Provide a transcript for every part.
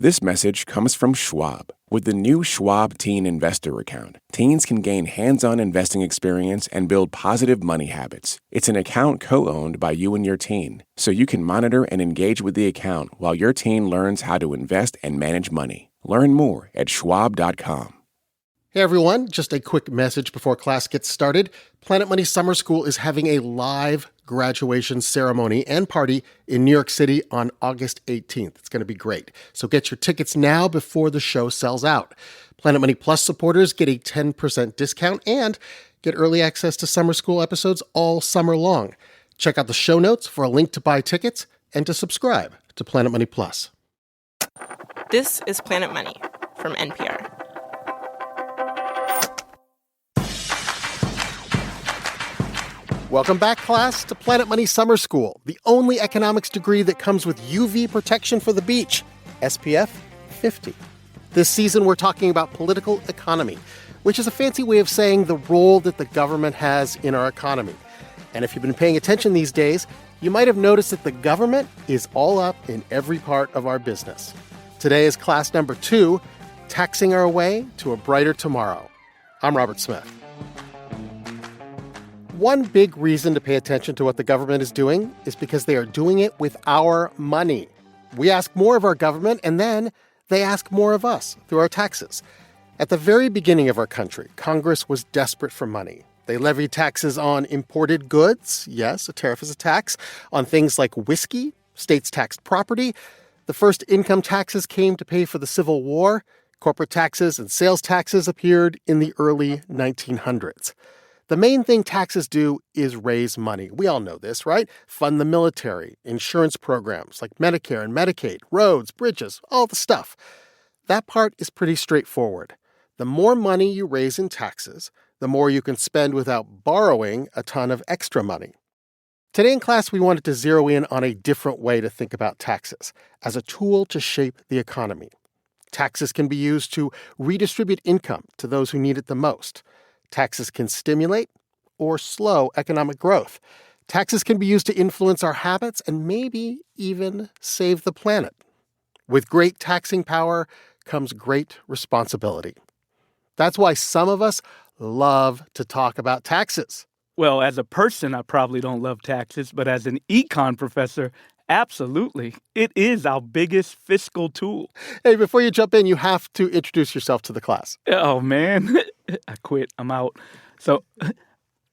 This message comes from Schwab. With the new Schwab Teen Investor Account, teens can gain hands-on investing experience and build positive money habits. It's an account co-owned by you and your teen, so you can monitor and engage with the account while your teen learns how to invest and manage money. Learn more at schwab.com. Hey everyone, just a quick message before class gets started. Planet Money Summer School is having a live graduation ceremony and party in New York City on August 18th. It's going to be great. So get your tickets now before the show sells out. Planet Money Plus supporters get a 10% discount and get early access to summer school episodes all summer long. Check out the show notes for a link to buy tickets and to subscribe to Planet Money Plus. This is Planet Money from NPR. Welcome back, class, to Planet Money Summer School, the only economics degree that comes with UV protection for the beach, SPF 50. This season, we're talking about political economy, which is a fancy way of saying the role that the government has in our economy. And if you've been paying attention these days, you might have noticed that the government is all up in every part of our business. Today is class number 2, Taxing Our Way to a Brighter Tomorrow. I'm Robert Smith. One big reason to pay attention to what the government is doing is because they are doing it with our money. We ask more of our government, and then they ask more of us through our taxes. At the very beginning of our country, Congress was desperate for money. They levied taxes on imported goods. Yes, a tariff is a tax. On things like whiskey, states taxed property. The first income taxes came to pay for the Civil War. Corporate taxes and sales taxes appeared in the early 1900s. The main thing taxes do is raise money. We all know this, right? Fund the military, insurance programs like Medicare and Medicaid, roads, bridges, all the stuff. That part is pretty straightforward. The more money you raise in taxes, the more you can spend without borrowing a ton of extra money. Today in class, we wanted to zero in on a different way to think about taxes as a tool to shape the economy. Taxes can be used to redistribute income to those who need it the most. Taxes can stimulate or slow economic growth. Taxes can be used to influence our habits and maybe even save the planet. With great taxing power comes great responsibility. That's why some of us love to talk about taxes. Well, as a person, I probably don't love taxes, but as an econ professor, absolutely. It is our biggest fiscal tool. Hey, before you jump in, you have to introduce yourself to the class. Oh, man. I quit. I'm out. So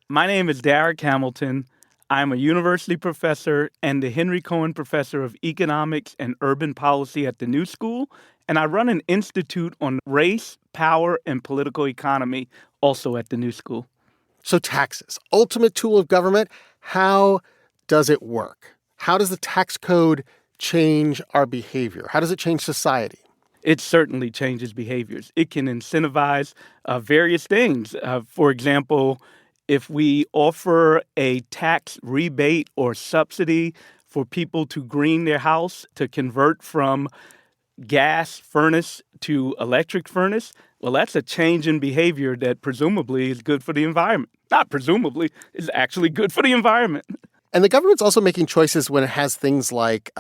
my name is Darrick Hamilton. I'm a university professor and the Henry Cohen Professor of Economics and Urban Policy at the New School, and I run an institute on race, power, and political economy also at the New School. So taxes, ultimate tool of government, how does it work? How does the tax code change our behavior? How does it change society? It certainly changes behaviors. It can incentivize various things. For example, if we offer a tax rebate or subsidy for people to green their house, to convert from gas furnace to electric furnace, well, that's a change in behavior that presumably is good for the environment. Not presumably, is actually good for the environment. And the government's also making choices when it has things like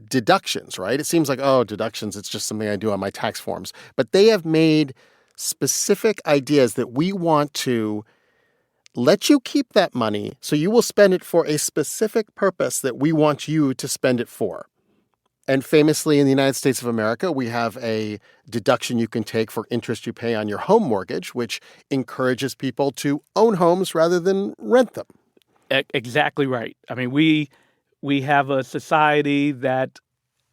deductions, right? It seems like, deductions, it's just something I do on my tax forms. But they have made specific ideas that we want to let you keep that money so you will spend it for a specific purpose that we want you to spend it for. And famously in the United States of America, we have a deduction you can take for interest you pay on your home mortgage, which encourages people to own homes rather than rent them. Exactly right. I mean, we have a society that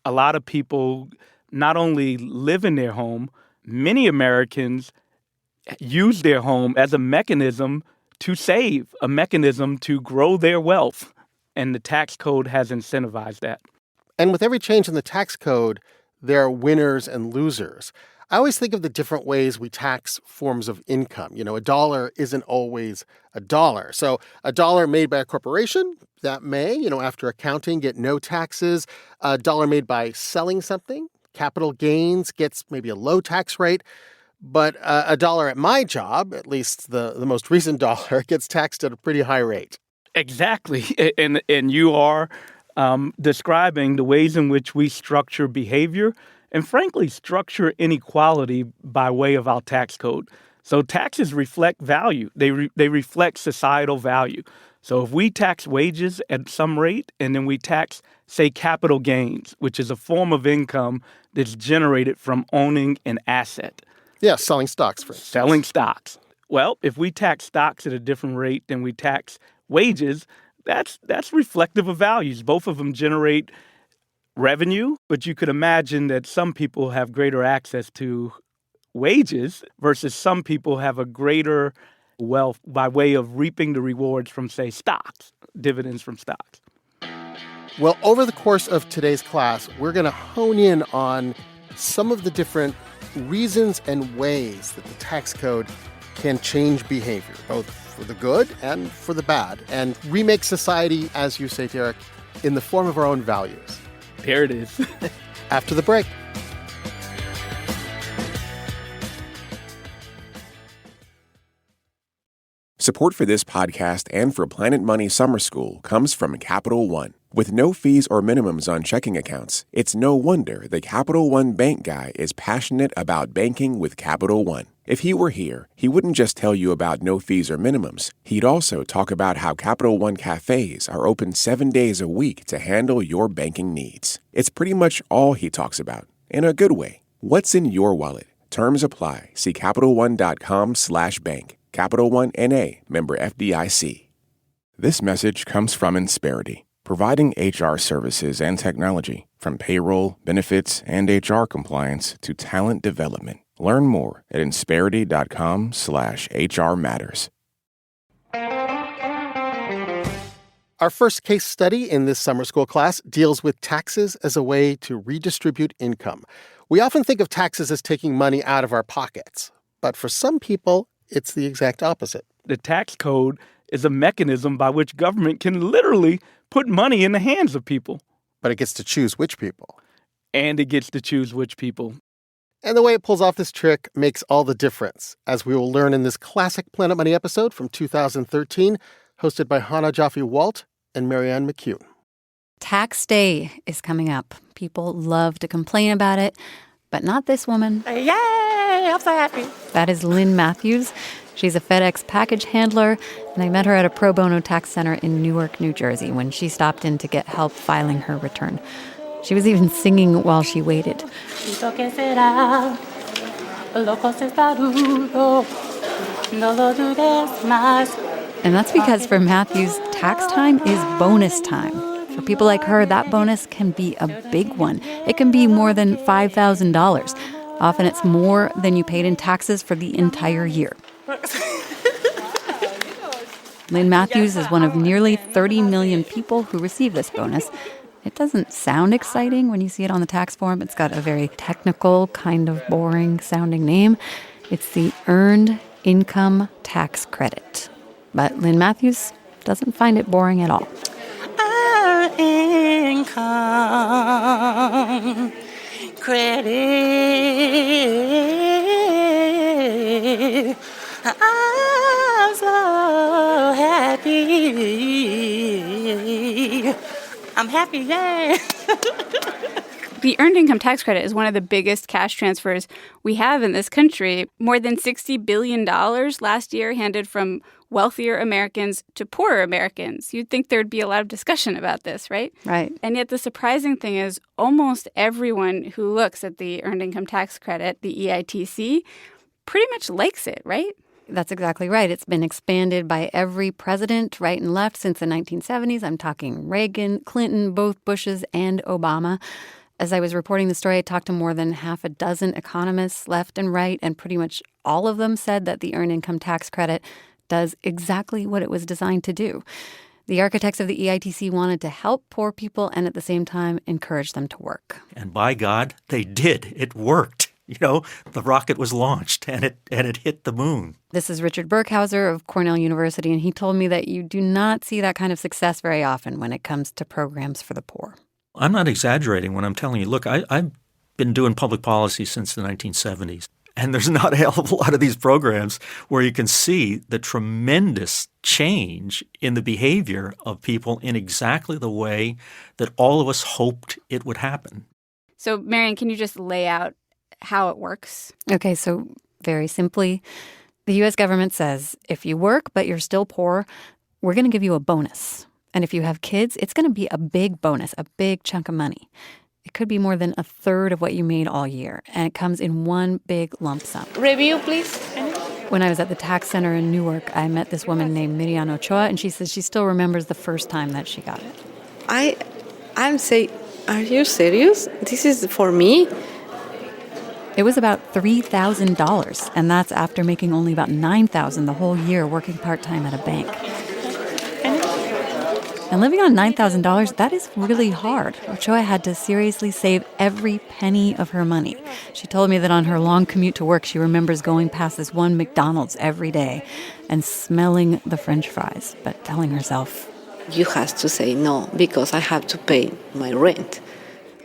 a lot of people not only live in their home, many Americans use their home as a mechanism to save, a mechanism to grow their wealth. And the tax code has incentivized that. And with every change in the tax code, there are winners and losers. I always think of the different ways we tax forms of income. You know, $1 isn't always $1. So $1 made by a corporation, that may, after accounting, get no taxes. $1 made by selling something, capital gains, gets maybe a low tax rate. But $1 at my job, at least the most recent dollar, gets taxed at a pretty high rate. Exactly. And you are describing the ways in which we structure behavior and frankly structure inequality by way of our tax code. So taxes reflect value. They reflect societal value. So if we tax wages at some rate and then we tax, say, capital gains, which is a form of income that's generated from owning an asset. Yeah, selling stocks, for instance. Selling stocks. Well, if we tax stocks at a different rate than we tax wages, that's reflective of values. Both of them generate revenue, but you could imagine that some people have greater access to wages versus some people have a greater wealth by way of reaping the rewards from, say, stocks, dividends from stocks. Well, over the course of today's class, we're going to hone in on some of the different reasons and ways that the tax code can change behavior, both for the good and for the bad, and remake society, as you say, Darrick, in the form of our own values. There it is. After the break. Support for this podcast and for Planet Money Summer School comes from Capital One. With no fees or minimums on checking accounts, it's no wonder the Capital One bank guy is passionate about banking with Capital One. If he were here, he wouldn't just tell you about no fees or minimums. He'd also talk about how Capital One cafes are open 7 days a week to handle your banking needs. It's pretty much all he talks about, in a good way. What's in your wallet? Terms apply. See CapitalOne.com/bank. Capital One N.A., member FDIC. This message comes from Insperity, providing HR services and technology, from payroll, benefits, and HR compliance to talent development. Learn more at Insperity.com/HR Matters. Our first case study in this summer school class deals with taxes as a way to redistribute income. We often think of taxes as taking money out of our pockets, but for some people, it's the exact opposite. The tax code is a mechanism by which government can literally put money in the hands of people. But it gets to choose which people. And it gets to choose which people. And the way it pulls off this trick makes all the difference, as we will learn in this classic Planet Money episode from 2013, hosted by Hannah Jaffe-Walt and Marianne McCune. Tax day is coming up. People love to complain about it, but not this woman. Yay! I'm so happy. That is Lynn Matthews. She's a FedEx package handler, and I met her at a pro bono tax center in Newark, New Jersey, when she stopped in to get help filing her return. She was even singing while she waited. And that's because for Matthews, tax time is bonus time. For people like her, that bonus can be a big one. It can be more than $5,000. Often it's more than you paid in taxes for the entire year. Lynn Matthews is one of nearly 30 million people who receive this bonus. It doesn't sound exciting when you see it on the tax form. It's got a very technical, kind of boring-sounding name. It's the Earned Income Tax Credit. But Lynn Matthews doesn't find it boring at all. Earned income credit. I'm so happy. I'm happy, yay! The Earned Income Tax Credit is one of the biggest cash transfers we have in this country. More than $60 billion last year handed from wealthier Americans to poorer Americans. You'd think there'd be a lot of discussion about this, right? Right. And yet the surprising thing is almost everyone who looks at the Earned Income Tax Credit, the EITC, pretty much likes it, right? That's exactly right. It's been expanded by every president, right and left, since the 1970s. I'm talking Reagan, Clinton, both Bushes, and Obama. As I was reporting the story, I talked to more than half a dozen economists, left and right, and pretty much all of them said that the Earned Income Tax Credit does exactly what it was designed to do. The architects of the EITC wanted to help poor people and at the same time encourage them to work. And by God, they did. It worked. You know, the rocket was launched and it hit the moon. This is Richard Burkhauser of Cornell University, and he told me that you do not see that kind of success very often when it comes to programs for the poor. I'm not exaggerating when I'm telling you, look, I've been doing public policy since the 1970s, and there's not a hell of a lot of these programs where you can see the tremendous change in the behavior of people in exactly the way that all of us hoped it would happen. So, Marian, can you just lay out how it works? Okay, so very simply, the U.S. government says if you work but you're still poor, we're going to give you a bonus. And if you have kids, it's going to be a big bonus, a big chunk of money. It could be more than a third of what you made all year, and it comes in one big lump sum. Review, please. When I was at the tax center in Newark, I met this woman named Miriam Ochoa, and she says she still remembers the first time that she got it. I'm saying, are you serious? This is for me? It was about $3,000, and that's after making only about $9,000 the whole year working part-time at a bank. And living on $9,000, that is really hard. Ochoa had to seriously save every penny of her money. She told me that on her long commute to work, she remembers going past this one McDonald's every day and smelling the French fries, but telling herself, You have to say no because I have to pay my rent.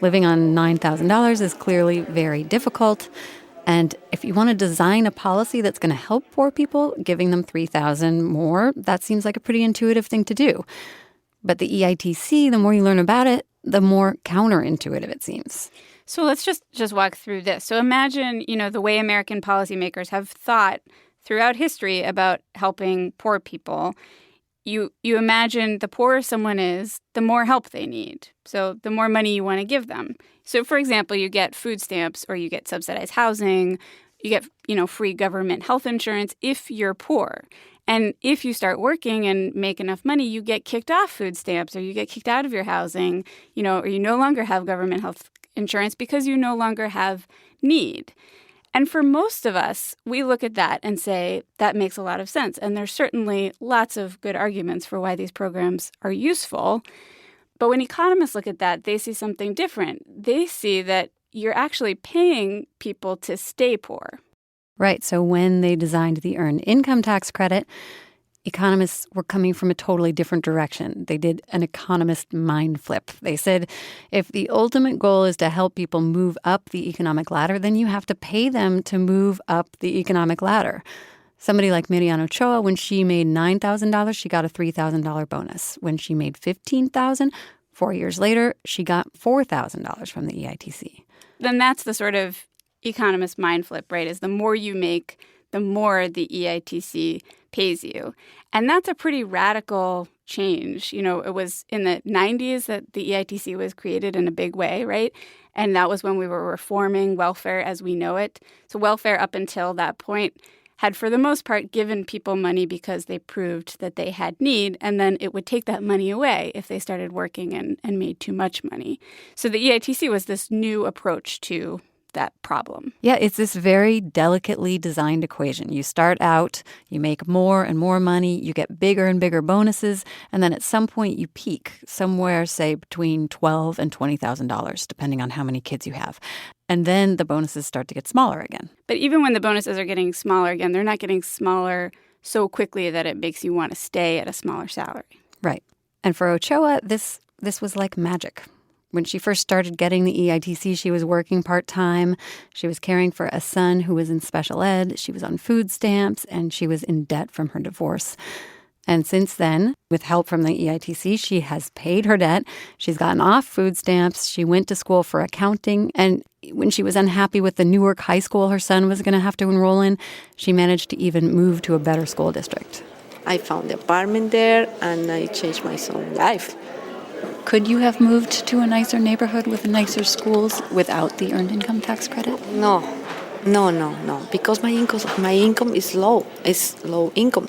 living on $9,000 is clearly very difficult. And if you want to design a policy that's going to help poor people, giving them $3,000 more, that seems like a pretty intuitive thing to do. But the EITC, the more you learn about it, the more counterintuitive it seems. So let's just walk through this. So imagine, the way American policymakers have thought throughout history about helping poor people. You imagine the poorer someone is, the more help they need. So the more money you want to give them. So, for example, you get food stamps or you get subsidized housing, you get, free government health insurance if you're poor. And if you start working and make enough money, you get kicked off food stamps or you get kicked out of your housing, or you no longer have government health insurance because you no longer have need. And for most of us, we look at that and say, that makes a lot of sense. And there's certainly lots of good arguments for why these programs are useful. But when economists look at that, they see something different. They see that you're actually paying people to stay poor. Right. So when they designed the earned income tax credit, economists were coming from a totally different direction. They did an economist mind flip. They said, if the ultimate goal is to help people move up the economic ladder, then you have to pay them to move up the economic ladder. Somebody like Miriam Ochoa, when she made $9,000, she got a $3,000 bonus. When she made $15,000, 4 years later, she got $4,000 from the EITC. Then that's the sort of economist mind flip, right? Is the more you make, the more the EITC pays you. And that's a pretty radical change. It was in the 90s that the EITC was created in a big way, right? And that was when we were reforming welfare as we know it. So welfare up until that point had, for the most part, given people money because they proved that they had need, and then it would take that money away if they started working and made too much money. So the EITC was this new approach to that problem. Yeah, it's this very delicately designed equation. You start out, you make more and more money, you get bigger and bigger bonuses, and then at some point you peak somewhere, say, between $12,000 and $20,000, depending on how many kids you have. And then the bonuses start to get smaller again. But even when the bonuses are getting smaller again, they're not getting smaller so quickly that it makes you want to stay at a smaller salary. Right. And for Ochoa, this was like magic. When she first started getting the EITC, she was working part-time. She was caring for a son who was in special ed. She was on food stamps, and she was in debt from her divorce. And since then, with help from the EITC, she has paid her debt. She's gotten off food stamps. She went to school for accounting. And when she was unhappy with the Newark high school her son was going to have to enroll in, she managed to even move to a better school district. I found an apartment there, and I changed my son's life. Could you have moved to a nicer neighborhood with nicer schools without the earned income tax credit? No, because my income is low. It's low income.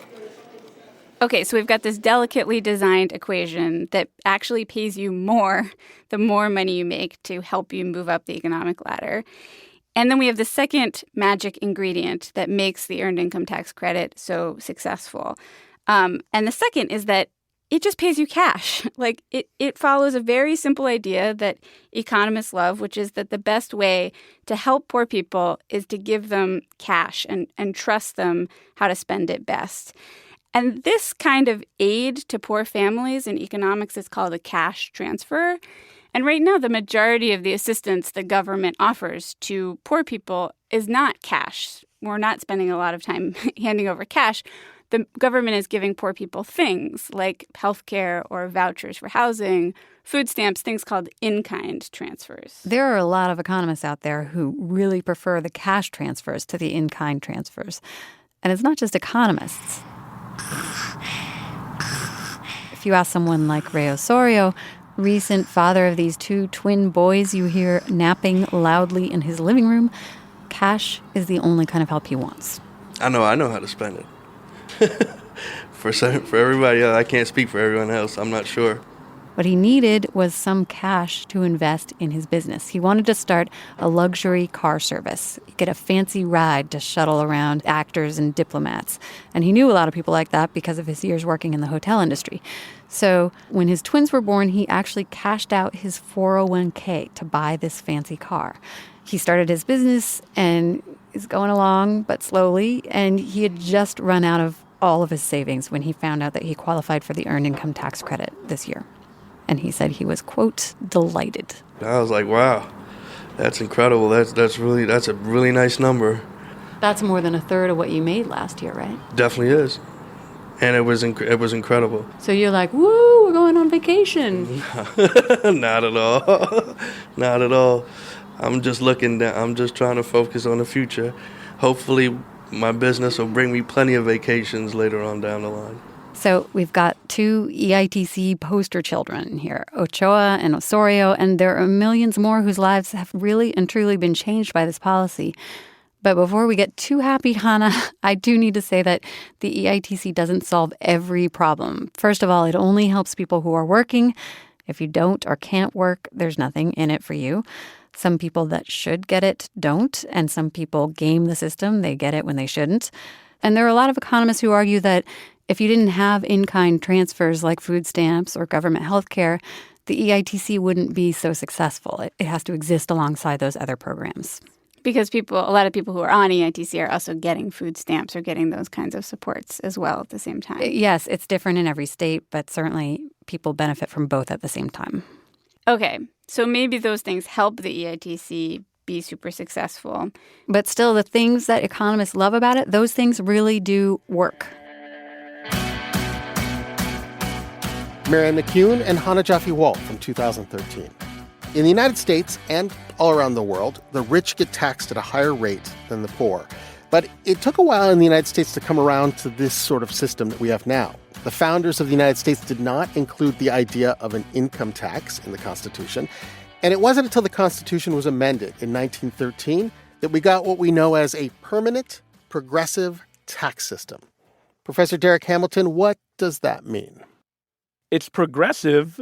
Okay, so we've got this delicately designed equation that actually pays you more the more money you make to help you move up the economic ladder. And then we have the second magic ingredient that makes the earned income tax credit so successful. And the second is that it just pays you cash. Like, it follows a very simple idea that economists love, which is that the best way to help poor people is to give them cash and trust them how to spend it best. And this kind of aid to poor families in economics is called a cash transfer. And right now, the majority of the assistance the government offers to poor people is not cash. We're not spending a lot of time handing over cash. the government is giving poor people things like health care or vouchers for housing, food stamps, things called in-kind transfers. There are a lot of economists out there who really prefer the cash transfers to the in-kind transfers. And it's not just economists. If you ask someone like Ray Osorio, recent father of these 2 twin boys you hear napping loudly in his living room, cash is the only kind of help he wants. I know how to spend it. For everybody else, I can't speak for everyone else. I'm not sure. What he needed was some cash to invest in his business. He wanted to start a luxury car service, get a fancy ride to shuttle around actors and diplomats. And he knew a lot of people like that because of his years working in the hotel industry. So when his twins were born, he actually cashed out his 401k to buy this fancy car. He started his business and is going along, but slowly. And he had just run out of all of his savings when he found out that he qualified for the Earned Income Tax Credit this year. And he said he was, quote, delighted. I was like, wow, that's incredible. That's a really nice number. That's more than a third of what you made last year, right? Definitely is. And it was incredible. So you're like, woo, we're going on vacation. Not at all. Not at all. I'm just looking down. I'm just trying to focus on the future. Hopefully my business will bring me plenty of vacations later on down the line. So we've got 2 EITC poster children here, Ochoa and Osorio, and there are millions more whose lives have really and truly been changed by this policy. But before we get too happy, Hannah, I do need to say that the EITC doesn't solve every problem. First of all, it only helps people who are working. If you don't or can't work, there's nothing in it for you. Some people that should get it don't, and some people game the system. They get it when they shouldn't. And there are a lot of economists who argue that if you didn't have in-kind transfers like food stamps or government health care, the EITC wouldn't be so successful. It has to exist alongside those other programs. Because a lot of people who are on EITC are also getting food stamps or getting those kinds of supports as well at the same time. Yes, it's different in every state, but certainly people benefit from both at the same time. Okay, so maybe those things help the EITC be super successful. But still, the things that economists love about it, those things really do work. Marianne McCune and Hannah Jaffe-Walt from 2013. In the United States and all around the world, the rich get taxed at a higher rate than the poor. But it took a while in the United States to come around to this sort of system that we have now. The founders of the United States did not include the idea of an income tax in the Constitution. And it wasn't until the Constitution was amended in 1913 that we got what we know as a permanent progressive tax system. Professor Darrick Hamilton, what does that mean? It's progressive.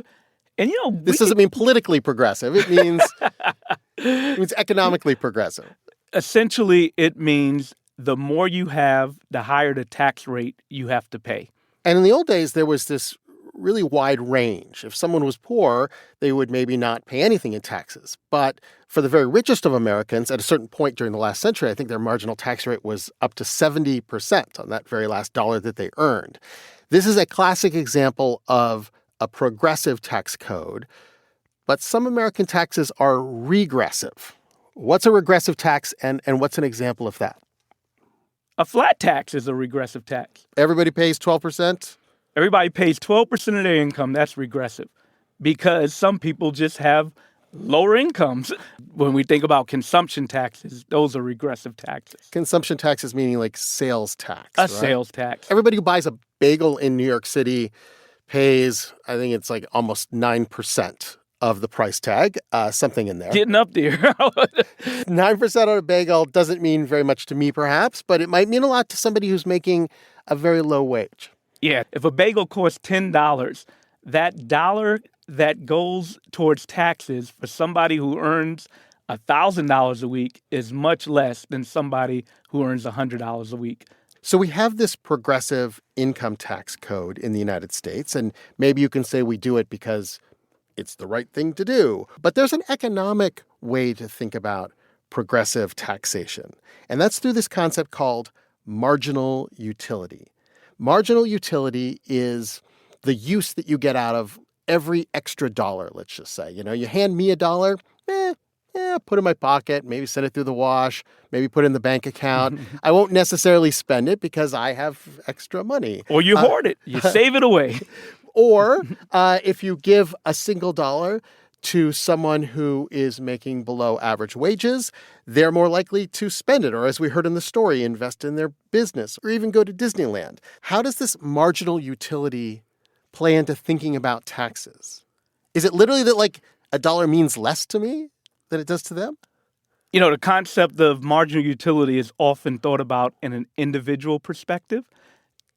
And, this doesn't mean politically progressive. It means economically progressive. Essentially, it means the more you have, the higher the tax rate you have to pay. And in the old days, there was this really wide range. If someone was poor, they would maybe not pay anything in taxes. But for the very richest of Americans, at a certain point during the last century, I think their marginal tax rate was up to 70% on that very last dollar that they earned. This is a classic example of a progressive tax code, but some American taxes are regressive. What's a regressive tax, and what's an example of that? A flat tax is a regressive tax. Everybody pays 12%? Everybody pays 12% of their income. That's regressive because some people just have lower incomes. When we think about consumption taxes, those are regressive taxes. Consumption taxes meaning like sales tax, A right? sales tax. Everybody who buys a bagel in New York City pays, I think it's like almost 9% of the price tag, something in there. Getting up there. 9% on a bagel doesn't mean very much to me, perhaps, but it might mean a lot to somebody who's making a very low wage. Yeah, if a bagel costs $10, that dollar that goes towards taxes for somebody who earns $1,000 a week is much less than somebody who earns $100 a week. So we have this progressive income tax code in the United States, and maybe you can say we do it because it's the right thing to do. But there's an economic way to think about progressive taxation, and that's through this concept called marginal utility. Marginal utility is the use that you get out of every extra dollar, let's just say. You hand me $1, put in my pocket, maybe send it through the wash, maybe put it in the bank account. I won't necessarily spend it because I have extra money. Or you hoard it. You save it away. Or if you give a single dollar to someone who is making below average wages, they're more likely to spend it, or as we heard in the story, invest in their business or even go to Disneyland. How does this marginal utility play into thinking about taxes? Is it literally that like a dollar means less to me than it does to them? You know, the concept of marginal utility is often thought about in an individual perspective.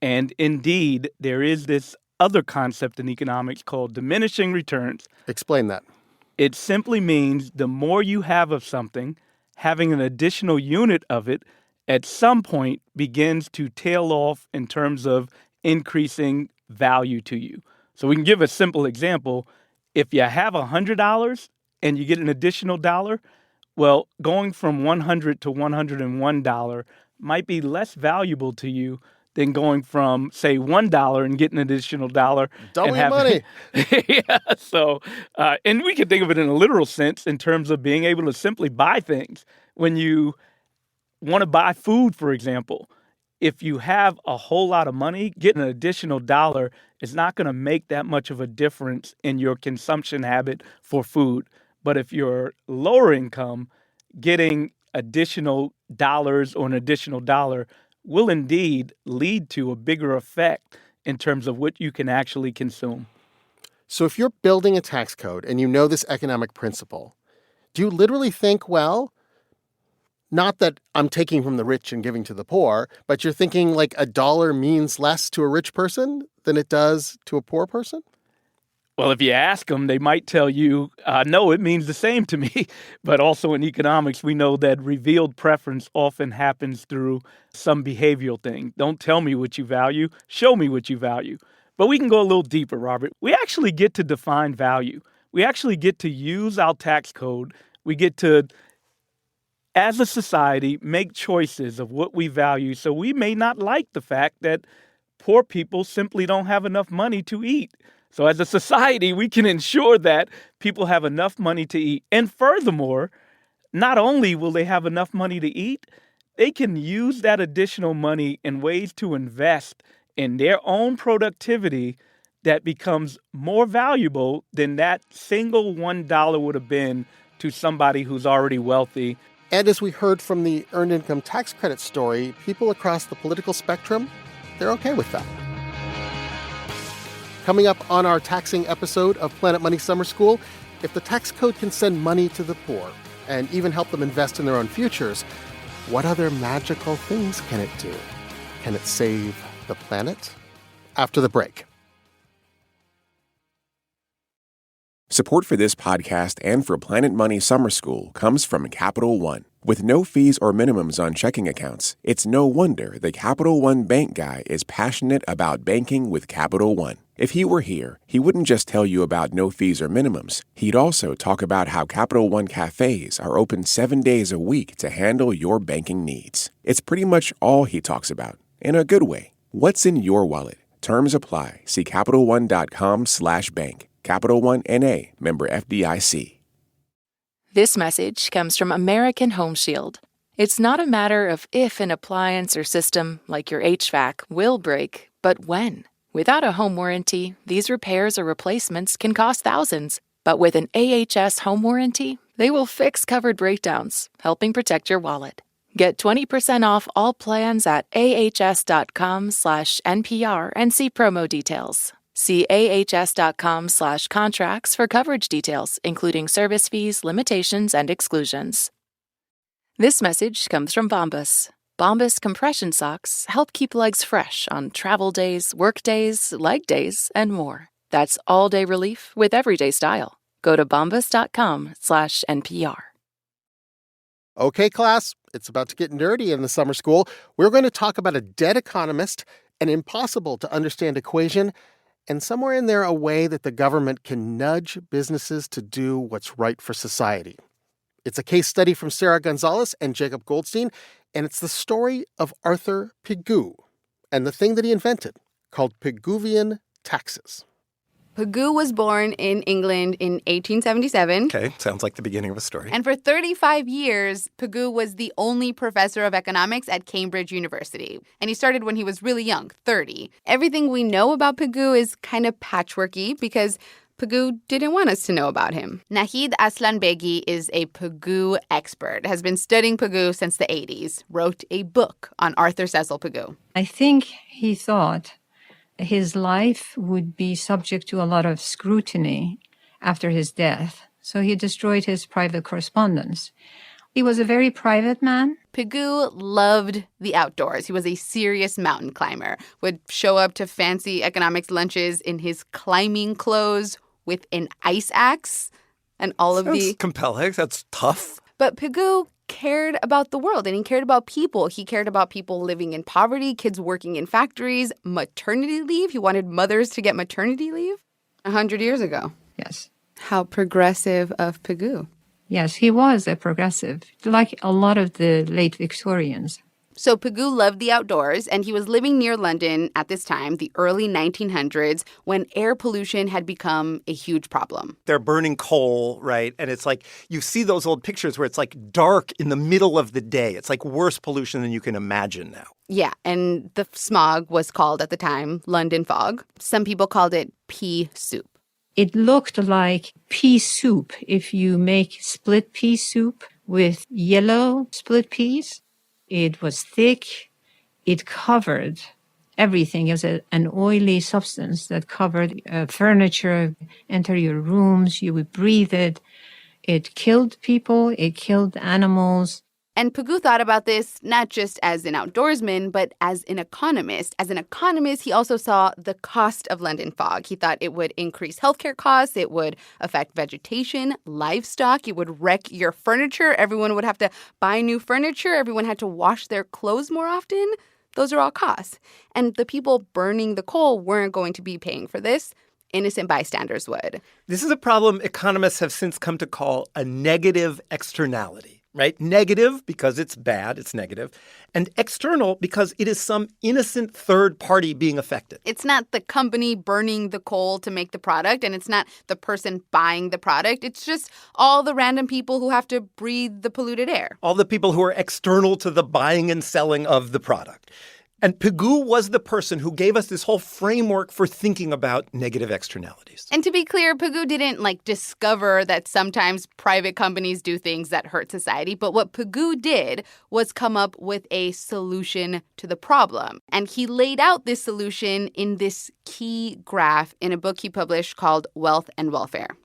And indeed, there is this other concept in economics called diminishing returns. Explain that. It simply means the more you have of something, having an additional unit of it at some point begins to tail off in terms of increasing value to you. So we can give a simple example. If you have $100 and you get an additional dollar, well, going from $100 to $101 might be less valuable to you than going from, say, $1 and getting an additional dollar. Double your money. Yeah. So, and we can think of it in a literal sense in terms of being able to simply buy things. When you want to buy food, for example, if you have a whole lot of money, getting an additional dollar is not going to make that much of a difference in your consumption habit for food. But if you're lower income, getting additional dollars or an additional dollar will indeed lead to a bigger effect in terms of what you can actually consume. So if you're building a tax code and you know this economic principle, do you literally think, well, not that I'm taking from the rich and giving to the poor, but you're thinking like a dollar means less to a rich person than it does to a poor person? Well, if you ask them, they might tell you, no, it means the same to me. But also in economics, we know that revealed preference often happens through some behavioral thing. Don't tell me what you value, show me what you value. But we can go a little deeper, Robert. We actually get to define value. We actually get to use our tax code. We get to, as a society, make choices of what we value. So we may not like the fact that poor people simply don't have enough money to eat. So as a society, we can ensure that people have enough money to eat. And furthermore, not only will they have enough money to eat, they can use that additional money in ways to invest in their own productivity that becomes more valuable than that single $1 would have been to somebody who's already wealthy. And as we heard from the Earned Income Tax Credit story, people across the political spectrum, they're okay with that. Coming up on our taxing episode of Planet Money Summer School, if the tax code can send money to the poor and even help them invest in their own futures, what other magical things can it do? Can it save the planet? After the break. Support for this podcast and for Planet Money Summer School comes from Capital One. With no fees or minimums on checking accounts, it's no wonder the Capital One bank guy is passionate about banking with Capital One. If he were here, he wouldn't just tell you about no fees or minimums. He'd also talk about how Capital One cafes are open 7 days a week to handle your banking needs. It's pretty much all he talks about, in a good way. What's in your wallet? Terms apply. See CapitalOne.com/bank. Capital One N.A., member FDIC. This message comes from American Home Shield. It's not a matter of if an appliance or system, like your HVAC, will break, but when. Without a home warranty, these repairs or replacements can cost thousands. But with an AHS home warranty, they will fix covered breakdowns, helping protect your wallet. Get 20% off all plans at ahs.com/NPR and see promo details. See ahs.com/contracts for coverage details, including service fees, limitations, and exclusions. This message comes from Bombas. Bombas compression socks help keep legs fresh on travel days, work days, leg days, and more. That's all-day relief with everyday style. Go to bombas.com/NPR. Okay, class, it's about to get nerdy in the summer school. We're going to talk about a dead economist, an impossible-to-understand equation, and somewhere in there a way that the government can nudge businesses to do what's right for society. It's a case study from Sarah Gonzalez and Jacob Goldstein, and it's the story of Arthur Pigou and the thing that he invented called Pigouvian taxes. Pigou was born in England in 1877. Okay, sounds like the beginning of a story. And for 35 years, Pigou was the only professor of economics at Cambridge University. And he started when he was really young, 30. Everything we know about Pigou is kind of patchworky because Pigou didn't want us to know about him. Nahid Aslanbegi is a Pigou expert, has been studying Pigou since the 80s, wrote a book on Arthur Cecil Pigou. I think he thought his life would be subject to a lot of scrutiny after his death, so he destroyed his private correspondence. He was a very private man. Pigou loved the outdoors. He was a serious mountain climber, would show up to fancy economics lunches in his climbing clothes with an ice axe and all of the... That's compelling. That's tough. But Pigou cared about the world, and he cared about people. He cared about people living in poverty, kids working in factories, maternity leave. He wanted mothers to get maternity leave 100 years ago. Yes. How progressive of Pigou. Yes, he was a progressive, like a lot of the late Victorians. So Pigou loved the outdoors, and he was living near London at this time, the early 1900s, when air pollution had become a huge problem. They're burning coal, right? And it's like you see those old pictures where it's like dark in the middle of the day. It's like worse pollution than you can imagine now. Yeah, and the smog was called at the time London fog. Some people called it pea soup. It looked like pea soup if you make split pea soup with yellow split peas. It was thick. It covered everything. It was an oily substance that covered furniture, enter your rooms. You would breathe it. It killed people. It killed animals. And Pigou thought about this not just as an outdoorsman, but as an economist. As an economist, he also saw the cost of London fog. He thought it would increase healthcare costs. It would affect vegetation, livestock. It would wreck your furniture. Everyone would have to buy new furniture. Everyone had to wash their clothes more often. Those are all costs. And the people burning the coal weren't going to be paying for this. Innocent bystanders would. This is a problem economists have since come to call a negative externality. Right? Negative because it's bad, it's negative, and external because it is some innocent third party being affected. It's not the company burning the coal to make the product, and it's not the person buying the product. It's just all the random people who have to breathe the polluted air. All the people who are external to the buying and selling of the product. And Pigou was the person who gave us this whole framework for thinking about negative externalities. And to be clear, Pigou didn't, discover that sometimes private companies do things that hurt society. But what Pigou did was come up with a solution to the problem. And he laid out this solution in this key graph in a book he published called Wealth and Welfare.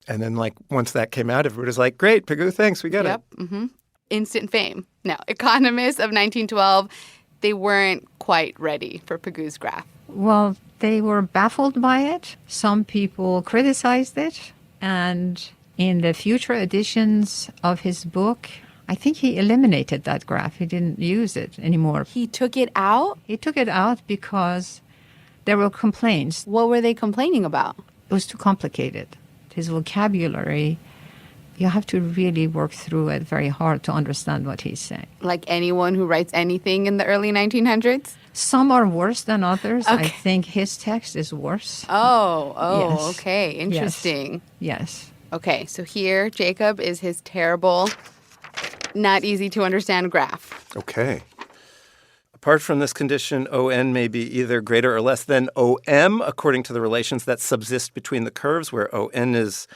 And then, once that came out, everybody was like, great, Pigou, thanks, we get it. Yep. Mm-hmm. Instant fame. Now, economists of 1912... they weren't quite ready for Pigou's graph. Well, they were baffled by it. Some people criticized it. And in the future editions of his book, I think he eliminated that graph. He didn't use it anymore. He took it out? He took it out because there were complaints. What were they complaining about? It was too complicated. His vocabulary, you have to really work through it very hard to understand what he's saying. Like anyone who writes anything in the early 1900s? Some are worse than others. Okay. I think his text is worse. Oh, yes. Okay. Interesting. Yes. Okay, so here, Jacob, is his terrible, not easy to understand graph. Okay. Apart from this condition, ON may be either greater or less than OM, according to the relations that subsist between the curves, where ON is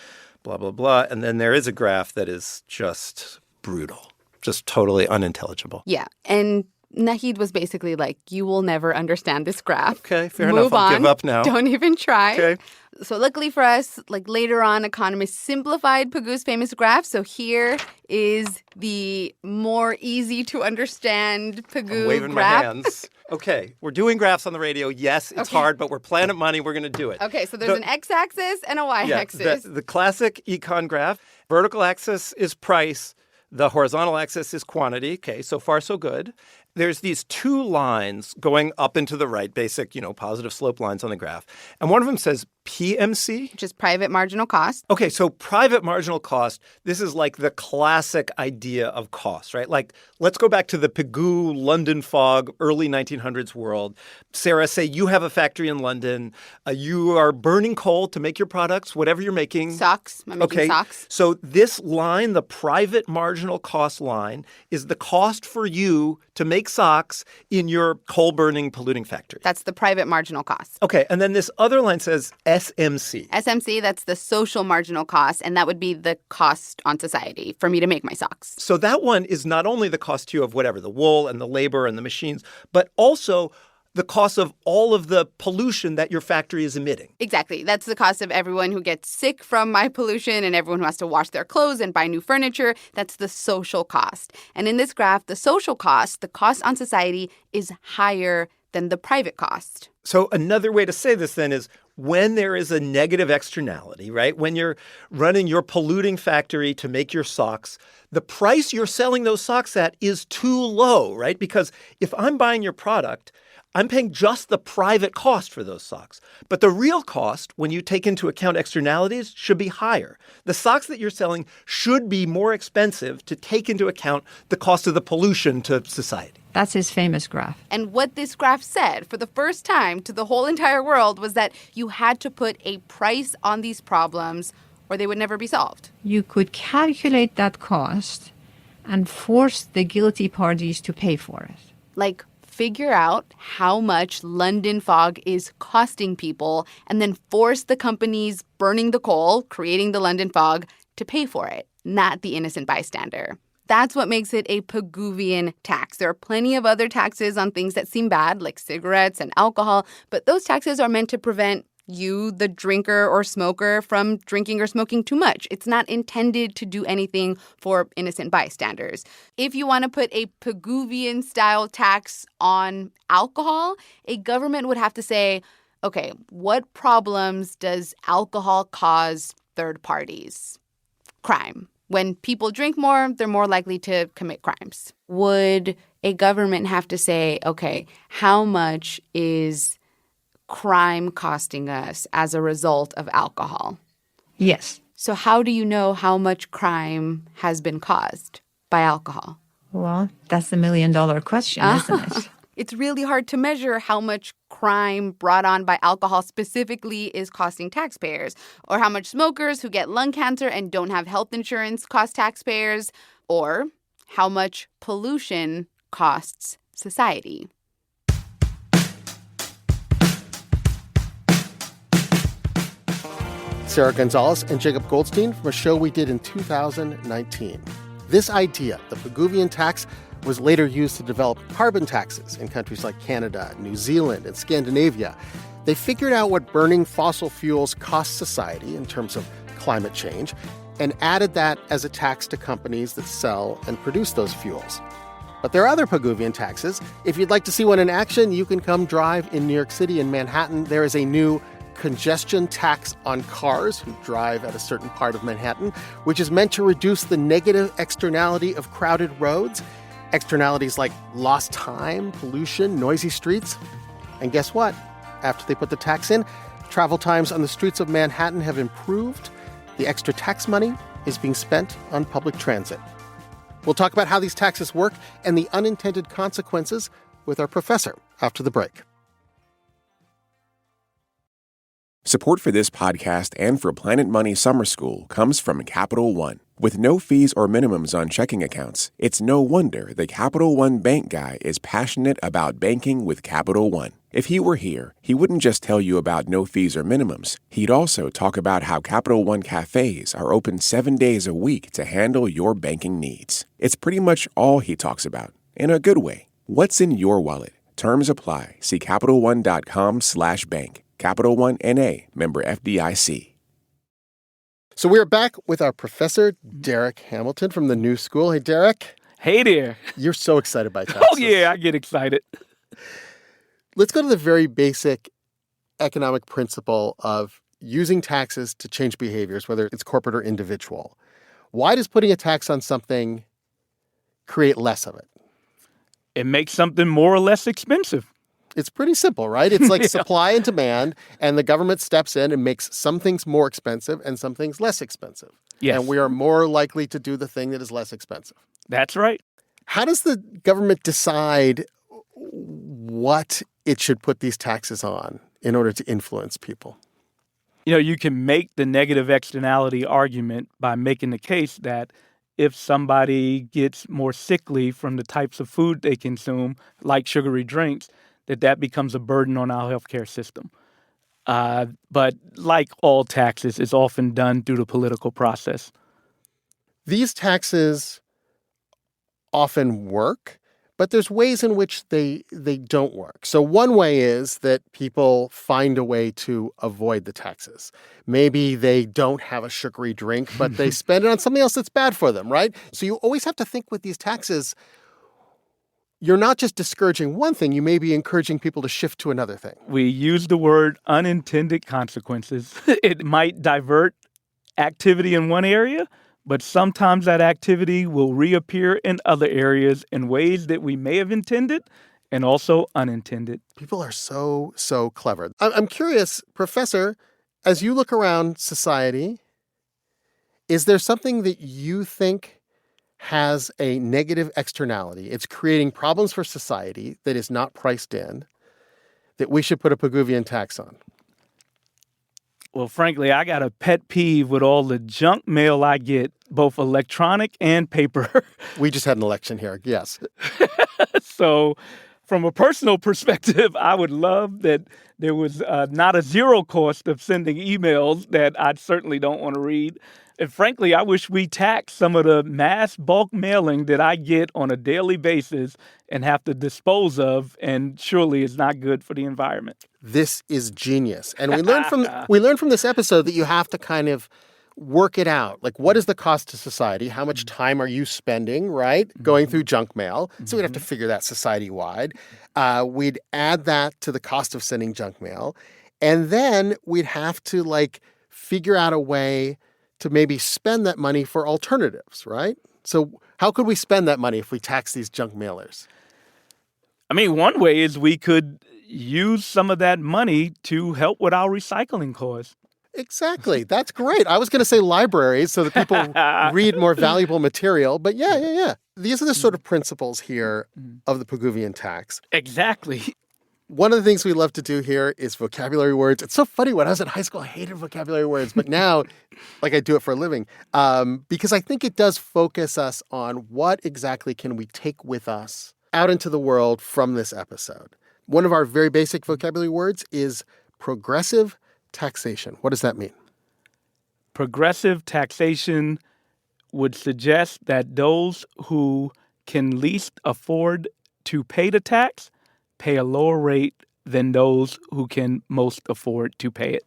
blah, blah, blah. And then there is a graph that is just brutal, just totally unintelligible. Yeah. And Nahid was basically like, you will never understand this graph. Okay, fair Move enough. I'll on. give up now. Don't even try. Okay. So luckily for us, later on, economists simplified Pigou's famous graph. So here is the more easy to understand Pigou graph. I'm waving my hands. Okay, we're doing graphs on the radio. Yes, it's hard, but we're Planet Money. We're going to do it. Okay, so there's an x-axis and a y-axis. The classic econ graph. Vertical axis is price. The horizontal axis is quantity. Okay, so far so good. there's these two lines going up and to the right, basic, positive slope lines on the graph. And one of them says PMC. Which is private marginal cost. Okay, so private marginal cost, this is like the classic idea of cost, right? Like, let's go back to the Pigou London fog, early 1900s world. Sarah, say you have a factory in London. You are burning coal to make your products, whatever you're making. Socks. I'm making socks. So this line, the private marginal cost line, is the cost for you to make socks in your coal-burning, polluting factory. That's the private marginal cost. Okay, and then this other line says SMC. SMC, that's the social marginal cost, and that would be the cost on society for me to make my socks. So that one is not only the cost to you of whatever, the wool and the labor and the machines, but also the cost of all of the pollution that your factory is emitting. Exactly. That's the cost of everyone who gets sick from my pollution and everyone who has to wash their clothes and buy new furniture. That's the social cost. And in this graph, the social cost, the cost on society, is higher than the private cost. So another way to say this then is when there is a negative externality, right? When you're running your polluting factory to make your socks, the price you're selling those socks at is too low, right? Because if I'm buying your product, I'm paying just the private cost for those socks. But the real cost, when you take into account externalities, should be higher. The socks that you're selling should be more expensive to take into account the cost of the pollution to society. That's his famous graph. And what this graph said for the first time to the whole entire world was that you had to put a price on these problems or they would never be solved. You could calculate that cost and force the guilty parties to pay for it. Like, figure out how much London fog is costing people and then force the companies burning the coal, creating the London fog, to pay for it, not the innocent bystander. That's what makes it a Pigouvian tax. There are plenty of other taxes on things that seem bad, like cigarettes and alcohol, but those taxes are meant to prevent you, the drinker or smoker, from drinking or smoking too much. It's not intended to do anything for innocent bystanders. If you want to put a Pigouvian-style tax on alcohol, a government would have to say, okay, what problems does alcohol cause third parties? Crime. When people drink more, they're more likely to commit crimes. Would a government have to say, okay, how much is crime costing us as a result of alcohol? Yes. So how do you know how much crime has been caused by alcohol? Well, that's the million-dollar question, isn't it? It's really hard to measure how much crime brought on by alcohol specifically is costing taxpayers, or how much smokers who get lung cancer and don't have health insurance cost taxpayers, or how much pollution costs society. Sarah Gonzalez and Jacob Goldstein from a show we did in 2019. This idea, the Pigouvian tax, was later used to develop carbon taxes in countries like Canada, New Zealand, and Scandinavia. They figured out what burning fossil fuels cost society in terms of climate change and added that as a tax to companies that sell and produce those fuels. But there are other Pigouvian taxes. If you'd like to see one in action, you can come drive in New York City in Manhattan. There is a new congestion tax on cars who drive at a certain part of Manhattan, which is meant to reduce the negative externality of crowded roads. Externalities like lost time, pollution, noisy streets. And guess what? After they put the tax in, travel times on the streets of Manhattan have improved. The extra tax money is being spent on public transit. We'll talk about how these taxes work and the unintended consequences with our professor after the break. Support for this podcast and for Planet Money Summer School comes from Capital One. With no fees or minimums on checking accounts, it's no wonder the Capital One bank guy is passionate about banking with Capital One. If he were here, he wouldn't just tell you about no fees or minimums. He'd also talk about how Capital One cafes are open 7 days a week to handle your banking needs. It's pretty much all he talks about, in a good way. What's in your wallet? Terms apply. See CapitalOne.com/bank. Capital One N.A., member FDIC. So we're back with our professor, Darrick Hamilton from the New School. Hey, Darrick. Hey there. You're so excited by taxes. Oh, yeah, I get excited. Let's go to the very basic economic principle of using taxes to change behaviors, whether it's corporate or individual. Why does putting a tax on something create less of it? It makes something more or less expensive. It's pretty simple, right? It's like supply and demand, and the government steps in and makes some things more expensive and some things less expensive. Yes. And we are more likely to do the thing that is less expensive. That's right. How does the government decide what it should put these taxes on in order to influence people? You know, you can make the negative externality argument by making the case that if somebody gets more sickly from the types of food they consume, like sugary drinks, that becomes a burden on our healthcare system. But like all taxes, it's often done through the political process. These taxes often work, but there's ways in which they don't work. So one way is that people find a way to avoid the taxes. Maybe they don't have a sugary drink, but they spend it on something else that's bad for them, right? So you always have to think with these taxes, you're not just discouraging one thing, you may be encouraging people to shift to another thing. We use the word unintended consequences. It might divert activity in one area, but sometimes that activity will reappear in other areas in ways that we may have intended and also unintended. People are so clever. I'm curious, Professor, as you look around society, is there something that you think has a negative externality? It's creating problems for society that is not priced in, that we should put a Pigouvian tax on? Well, frankly, I got a pet peeve with all the junk mail I get, both electronic and paper. We just had an election here, yes. So from a personal perspective, I would love that there was not a zero cost of sending emails that I certainly don't want to read. And frankly, I wish we taxed some of the mass bulk mailing that I get on a daily basis and have to dispose of, and surely it's not good for the environment. This is genius. And we learned from this episode that you have to kind of work it out. Like, what is the cost to society? How much time are you spending, right, going through junk mail? So we'd have to figure that society-wide. We'd add that to the cost of sending junk mail. And then we'd have to, figure out a way to maybe spend that money for alternatives, right? So how could we spend that money if we tax these junk mailers? I mean, one way is we could use some of that money to help with our recycling cause. Exactly. That's great. I was going to say libraries so that people read more valuable material. But yeah. These are the sort of principles here of the Pigouvian tax. Exactly. One of the things we love to do here is vocabulary words. It's so funny. When I was in high school, I hated vocabulary words. But now, I do it for a living. Because I think it does focus us on what exactly can we take with us out into the world from this episode. One of our very basic vocabulary words is progressive taxation. What does that mean? Progressive taxation would suggest that those who can least afford to pay the tax pay a lower rate than those who can most afford to pay it.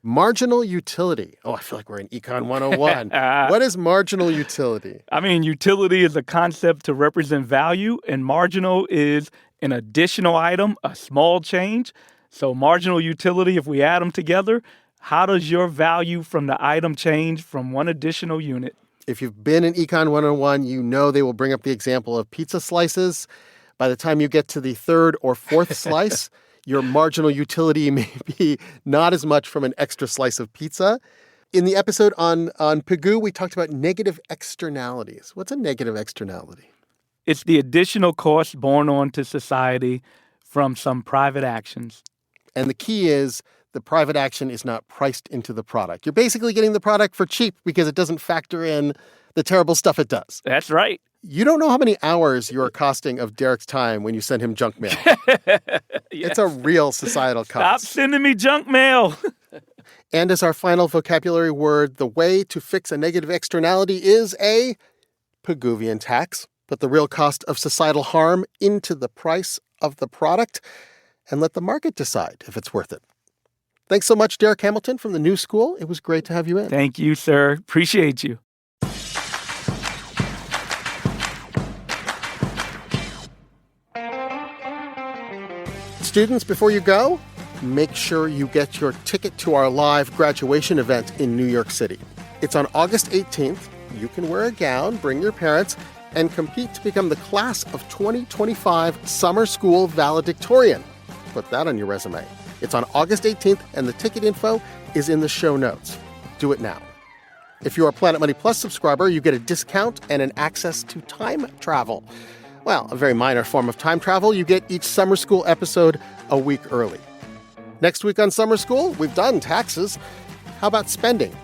Marginal utility. Oh, I feel like we're in Econ 101. What is marginal utility? I mean, utility is a concept to represent value, and marginal is an additional item, a small change. So marginal utility, if we add them together, how does your value from the item change from one additional unit? If you've been in Econ 101, you know they will bring up the example of pizza slices. By the time you get to the third or fourth slice, your marginal utility may be not as much from an extra slice of pizza. In the episode on Pigou, we talked about negative externalities. What's a negative externality? It's the additional cost borne on to society from some private actions. And the key is the private action is not priced into the product. You're basically getting the product for cheap because it doesn't factor in the terrible stuff it does. That's right. You don't know how many hours you're costing of Darrick's time when you send him junk mail. Yes. It's a real societal cost. Stop sending me junk mail. And as our final vocabulary word, the way to fix a negative externality is a Pigouvian tax. Put the real cost of societal harm into the price of the product and let the market decide if it's worth it. Thanks so much, Darrick Hamilton from the New School. It was great to have you in. Thank you, sir. Appreciate you. Students, before you go, make sure you get your ticket to our live graduation event in New York City. It's on August 18th. You can wear a gown, bring your parents, and compete to become the class of 2025 summer school valedictorian. Put that on your resume. It's on August 18th, and the ticket info is in the show notes. Do it now. If you're a Planet Money Plus subscriber, you get a discount and an access to time travel. Well, a very minor form of time travel. You get each summer school episode a week early. Next week on Summer School, we've done taxes. How about spending?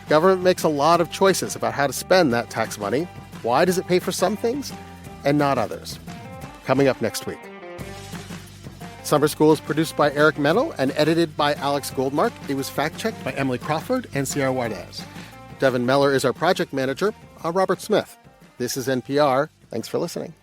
Government makes a lot of choices about how to spend that tax money. Why does it pay for some things and not others? Coming up next week. Summer School is produced by Eric Mennel and edited by Alex Goldmark. It was fact-checked by Emily Crawford and Sierra Juarez. Devin Mellor is our project manager. I'm Robert Smith. This is NPR. Thanks for listening.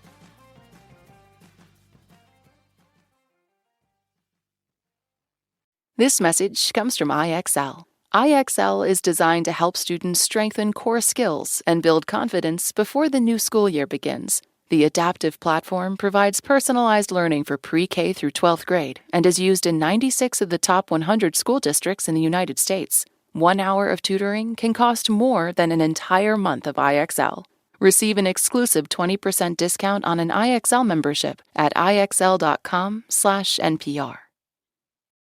This message comes from IXL. IXL is designed to help students strengthen core skills and build confidence before the new school year begins. The adaptive platform provides personalized learning for pre-K through 12th grade and is used in 96 of the top 100 school districts in the United States. 1 hour of tutoring can cost more than an entire month of IXL. Receive an exclusive 20% discount on an IXL membership at IXL.com/NPR.